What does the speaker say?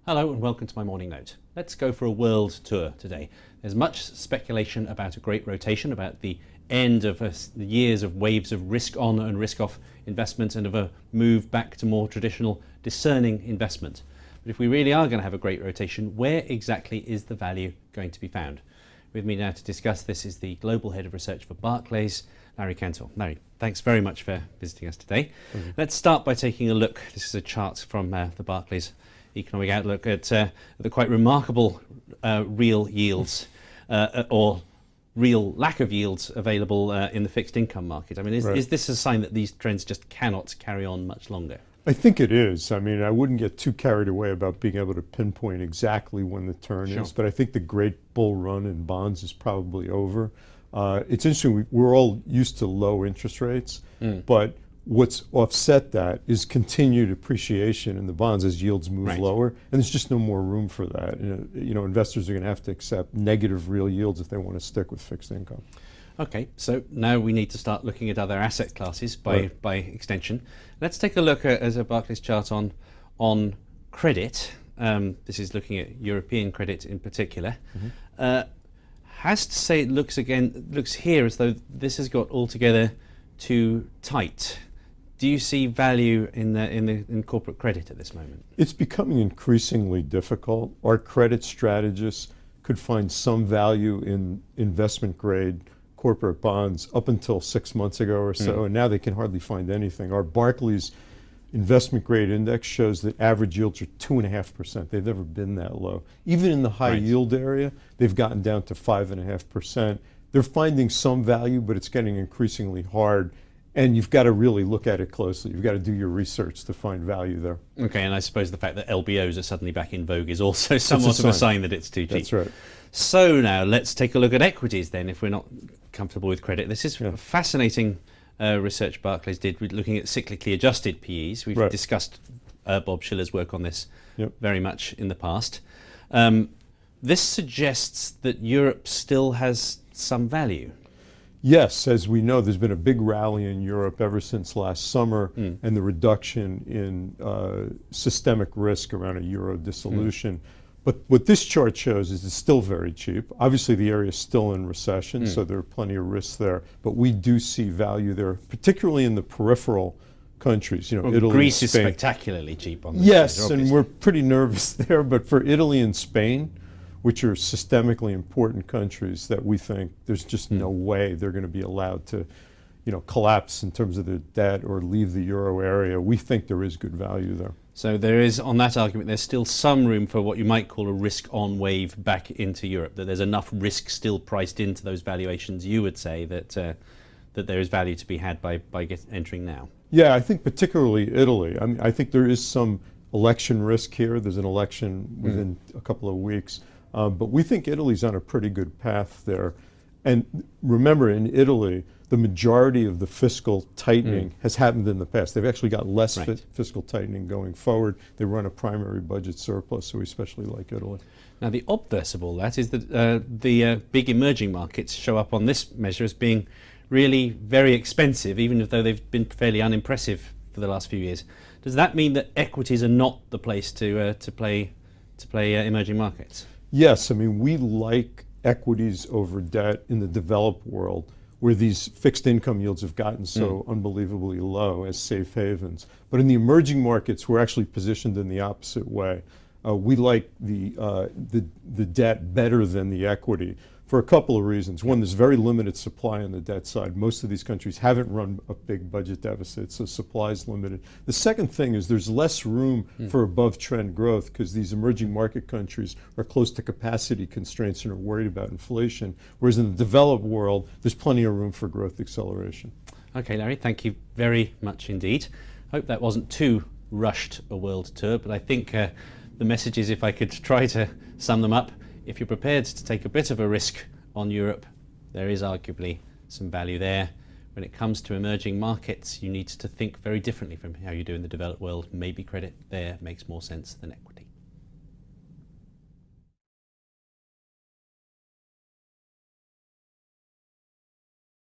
Hello and welcome to my morning note. Let's go for a world tour today. There's much speculation about a great rotation, about the end of the years of waves of risk on and risk off investment and of a move back to more traditional discerning investment. But if we really are going to have a great rotation, where exactly is the value going to be found? With me now to discuss this is the Global Head of Research for Barclays, Larry Kantor. Larry, thanks very much for visiting us today. Let's start by taking a look. This is a chart from the Barclays Economic Outlook at the quite remarkable real yields or real lack of yields available in the fixed income market. I mean, is this a sign that these trends just cannot carry on much longer? I think it is. I mean, I wouldn't get too carried away about being able to pinpoint exactly when the turn is, but I think the great bull run in bonds is probably over. It's interesting, we're all used to low interest rates, but what's offset that is continued appreciation in the bonds as yields move lower, and there's just no more room for that. You know, investors are going to have to accept negative real yields if they want to stick with fixed income. Okay, so now we need to start looking at other asset classes by extension. Let's take a look at a Barclays chart on credit. This is looking at European credit in particular. Has to say it looks here as though this has got altogether too tight. Do you see value in corporate credit at this moment? It's becoming increasingly difficult. Our credit strategists could find some value in investment grade corporate bonds up until 6 months ago or so, and now they can hardly find anything. Our Barclays investment grade index shows that average yields are 2.5%. They've never been that low. Even in the high yield area, they've gotten down to 5.5%. They're finding some value, but it's getting increasingly hard. And you've got to really look at it closely. You've got to do your research to find value there. Okay, and I suppose the fact that LBOs are suddenly back in vogue is also somewhat of a sign that it's too cheap. That's right. So now let's take a look at equities then, if we're not comfortable with credit. This is fascinating research Barclays did looking at cyclically adjusted PEs. We've discussed Bob Schiller's work on this very much in the past. This suggests that Europe still has some value. Yes, as we know, there's been a big rally in Europe ever since last summer, and the reduction in systemic risk around a euro dissolution. But what this chart shows is it's still very cheap. Obviously, the area is still in recession, so there are plenty of risks there. But we do see value there, particularly in the peripheral countries. You know, Italy, Greece and Spain. is spectacularly cheap on this. Yes, and we're pretty nervous there. But for Italy and Spain, which are systemically important countries that we think there's just no way they're going to be allowed to, you know, collapse in terms of their debt or leave the euro area, we think there is good value there. So there is, on that argument, there's still some room for what you might call a risk-on wave back into Europe, that there's enough risk still priced into those valuations, you would say, that that there is value to be had by entering now. Yeah, I think particularly Italy. I mean, I think there is some election risk here. There's an election within a couple of weeks. But we think Italy's on a pretty good path there. And remember, in Italy, the majority of the fiscal tightening has happened in the past. They've actually got less fiscal tightening going forward. They run a primary budget surplus, so we especially like Italy. Now, the obverse of all that is that the big emerging markets show up on this measure as being really very expensive, even though they've been fairly unimpressive for the last few years. Does that mean that equities are not the place to play emerging markets? Yes, I mean, we like equities over debt in the developed world, where these fixed income yields have gotten so unbelievably low as safe havens. But in the emerging markets, we're actually positioned in the opposite way. We like the debt better than the equity for a couple of reasons. One, there's very limited supply on the debt side. Most of these countries haven't run a big budget deficit, so supply is limited. The second thing is there's less room for above-trend growth because these emerging market countries are close to capacity constraints and are worried about inflation, whereas in the developed world, there's plenty of room for growth acceleration. Okay, Larry, thank you very much indeed. Hope that wasn't too rushed a world tour, but I think the message is, if I could try to sum them up, if you're prepared to take a bit of a risk on Europe, there is arguably some value there. When it comes to emerging markets, you need to think very differently from how you do in the developed world. Maybe credit there makes more sense than equity.